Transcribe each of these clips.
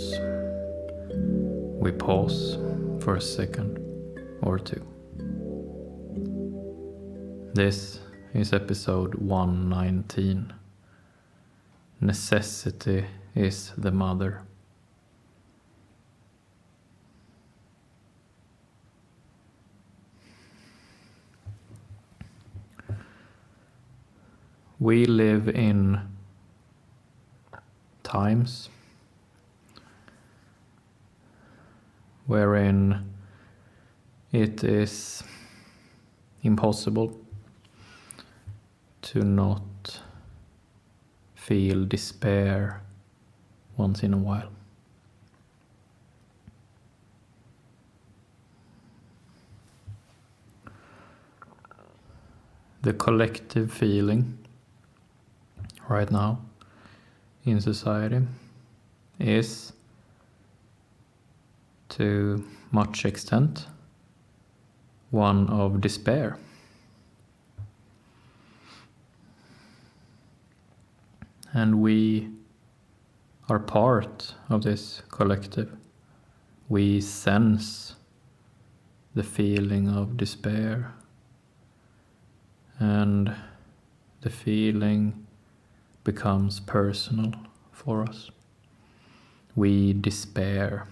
pause. We pause for a second or two. This is episode 119. Necessity is the mother. We live in times wherein it is impossible to not feel despair once in a while. The collective feeling right now in society is, to much extent, one of despair. And we are part of this collective. We sense the feeling of despair, and the feeling becomes personal for us. We despair.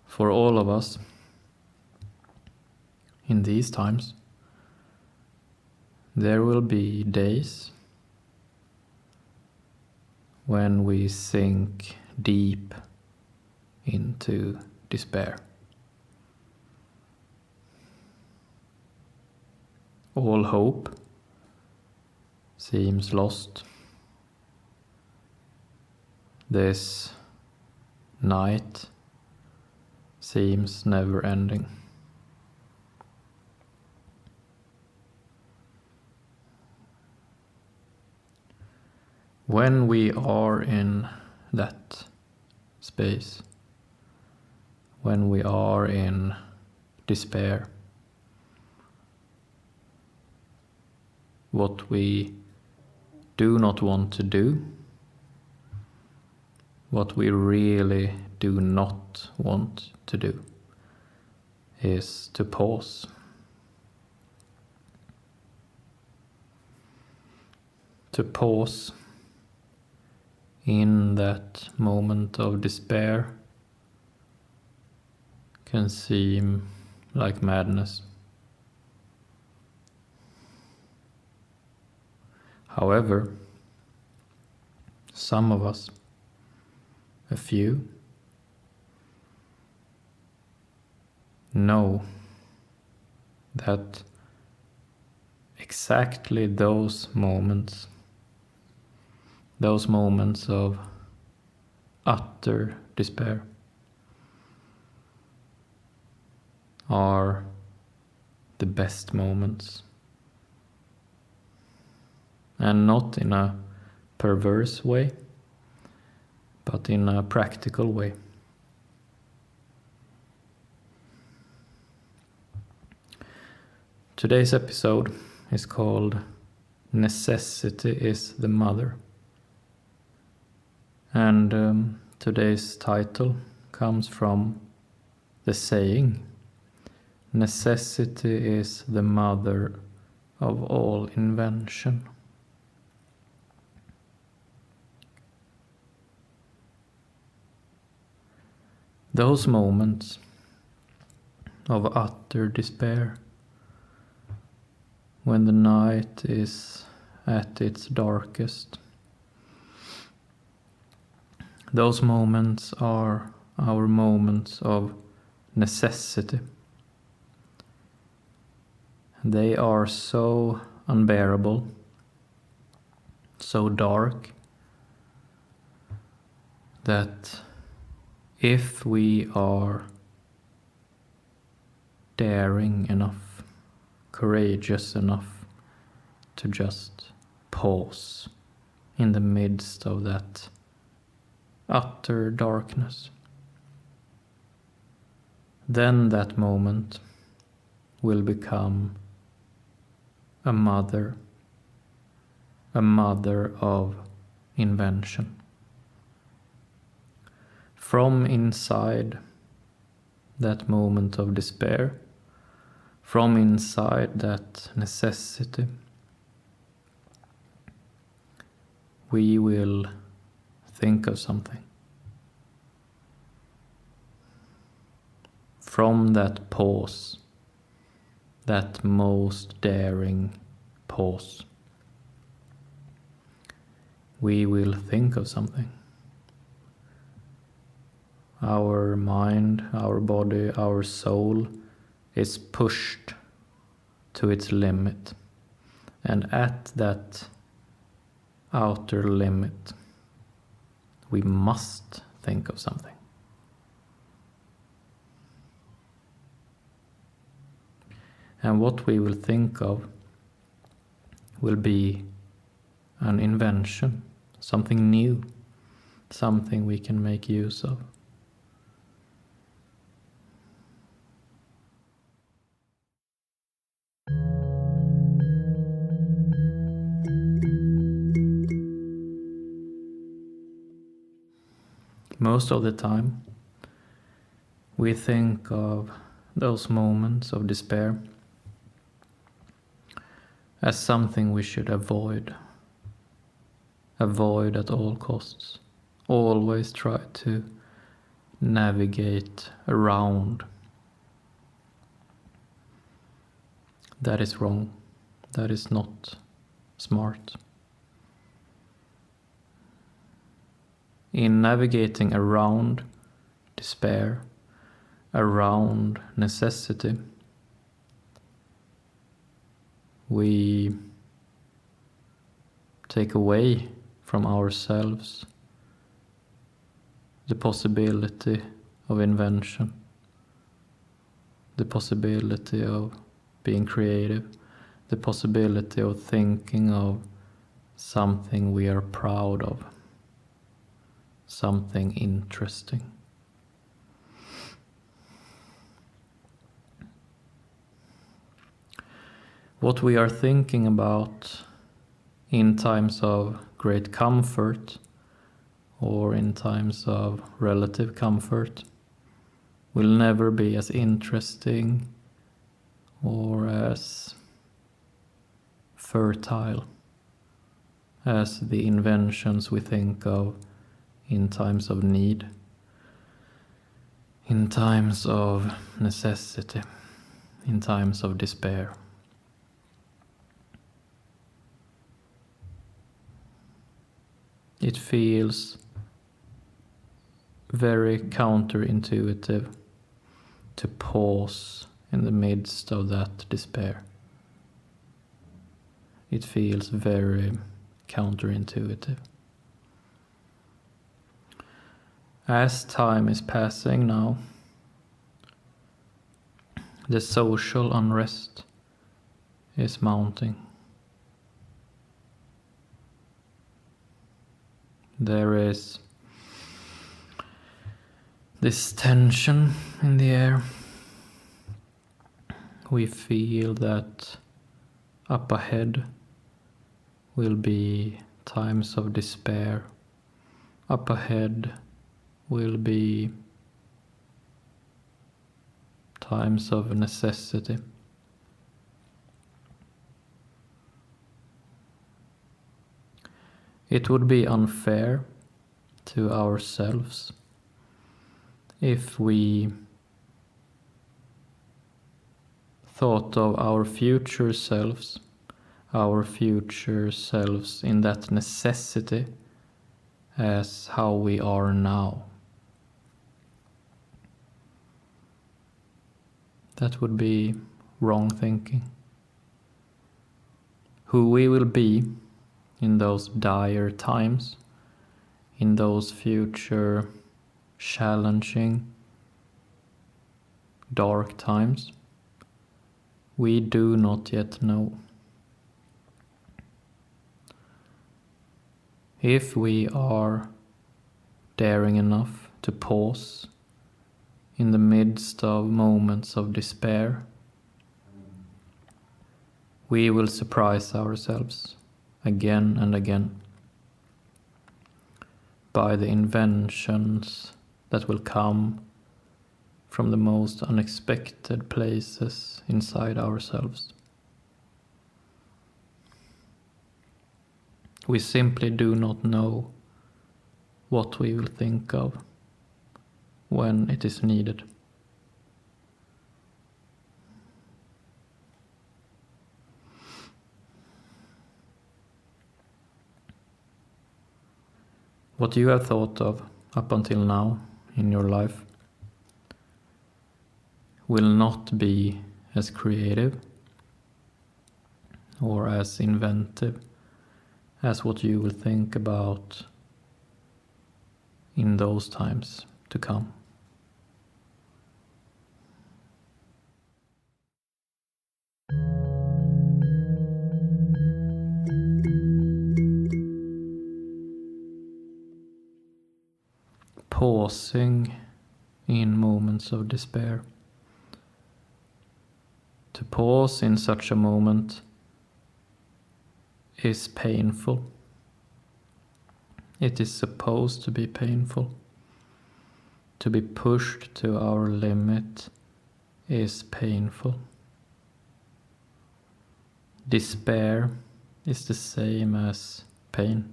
For all of us, in these times, there will be days when we sink deep into despair. All hope seems lost. This night seems never ending. When we are in that space, when we are in despair, what we do not want to do, what we really do not want to do, is to pause. To pause in that moment of despair can seem like madness. However, some of us, a few, know that exactly those moments of utter despair are the best moments. And not in a perverse way, but in a practical way. Today's episode is called Necessity is the Mother. And today's title comes from the saying, necessity is the mother of all invention. Those moments of utter despair, when the night is at its darkest, those moments are our moments of necessity. They are so unbearable, so dark, that if we are daring enough, courageous enough to just pause in the midst of that utter darkness, then that moment will become a mother of invention. From inside that moment of despair, from inside that necessity, we will think of something. From that pause, that most daring pause, we will think of something. Our mind, our body, our soul is pushed to its limit. And at that outer limit, we must think of something. And what we will think of will be an invention, something new, something we can make use of. Most of the time, we think of those moments of despair as something we should avoid at all costs. Always try to navigate around. That is wrong. That is not smart. In navigating around despair, around necessity, we take away from ourselves the possibility of invention, the possibility of being creative, the possibility of thinking of something we are proud of, something interesting. What we are thinking about in times of great comfort or in times of relative comfort will never be as interesting or as fertile as the inventions we think of in times of need, in times of necessity, in times of despair. It feels very counterintuitive to pause in the midst of that despair. It feels very counterintuitive. As time is passing now, the social unrest is mounting. There is this tension in the air. We feel that up ahead will be times of despair. Up ahead will be times of necessity. It would be unfair to ourselves if we thought of our future selves in that necessity as how we are now. That would be wrong thinking. Who we will be in those dire times, in those future challenging, dark times, we do not yet know. If we are daring enough to pause in the midst of moments of despair, we will surprise ourselves again and again by the inventions that will come from the most unexpected places inside ourselves. We simply do not know what we will think of when it is needed. What you have thought of up until now in your life will not be as creative or as inventive as what you will think about in those times to come. Pausing in moments of despair. To pause in such a moment is painful. It is supposed to be painful. To be pushed to our limit is painful. Despair is the same as pain.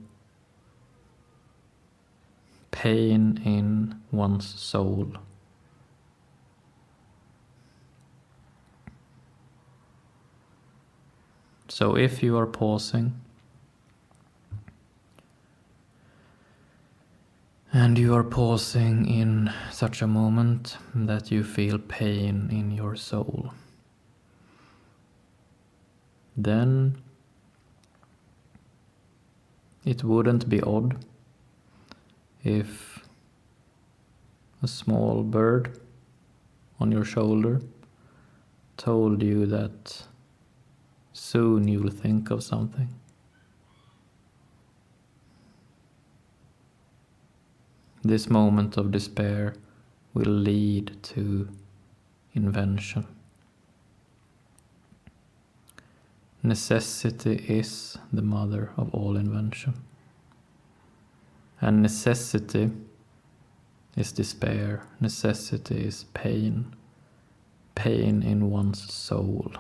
Pain in one's soul. So if you are pausing and you are pausing in such a moment that you feel pain in your soul, then it wouldn't be odd if a small bird on your shoulder told you that soon you will think of something. This moment of despair will lead to invention. Necessity is the mother of all invention. And necessity is despair. Necessity is pain. Pain in one's soul.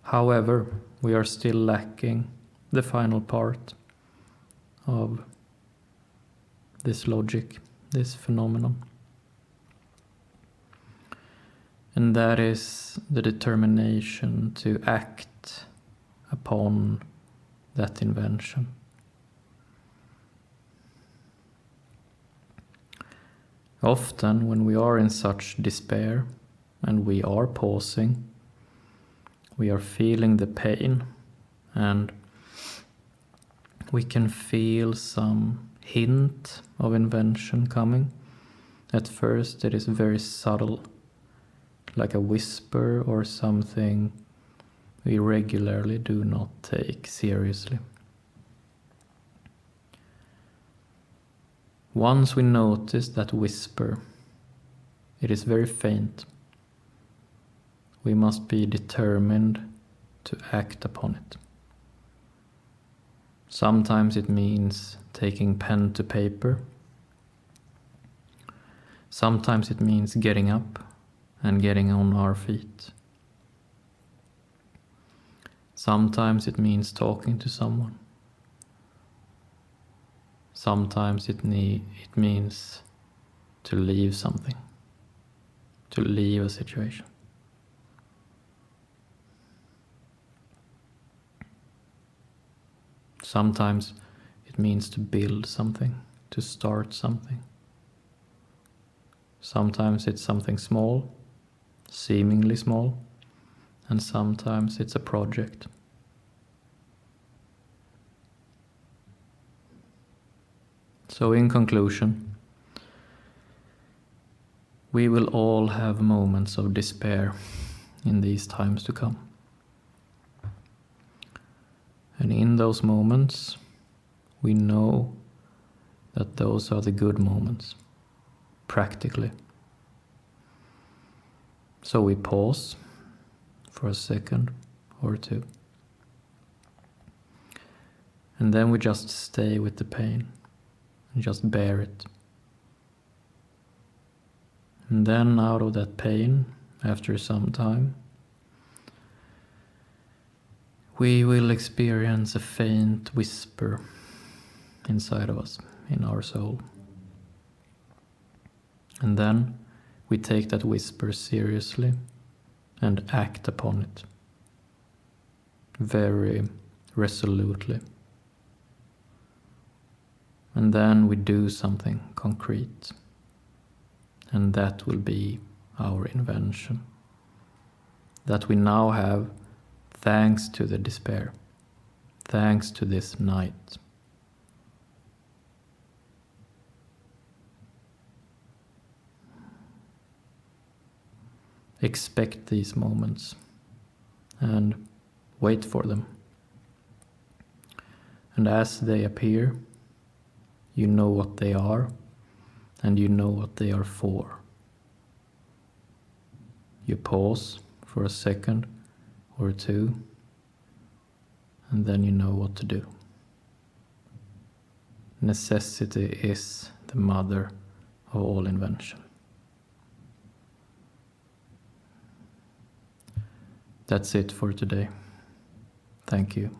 However, we are still lacking the final part of this logic, this phenomenon. And that is the determination to act upon that invention. Often when we are in such despair and we are pausing, we are feeling the pain and we can feel some hint of invention coming. At first it is very subtle, like a whisper or something we regularly do not take seriously. Once we notice that whisper, it is very faint. We must be determined to act upon it. Sometimes it means taking pen to paper. Sometimes it means getting up and getting on our feet. Sometimes it means talking to someone. Sometimes it means to leave something, to leave a situation. Sometimes it means to build something, to start something. Sometimes it's something small, seemingly small, and sometimes it's a project. So in conclusion, we will all have moments of despair in these times to come. And in those moments, we know that those are the good moments, practically. So we pause for a second or two. And then we just stay with the pain and just bear it. And then out of that pain, after some time, we will experience a faint whisper inside of us, in our soul. And then we take that whisper seriously and act upon it very resolutely. And then we do something concrete. And that will be our invention. That we now have thanks to the despair, thanks to this night. Expect these moments and wait for them. And as they appear, you know what they are and you know what they are for. You pause for a second or two, and then you know what to do. Necessity is the mother of all invention. That's it for today. Thank you.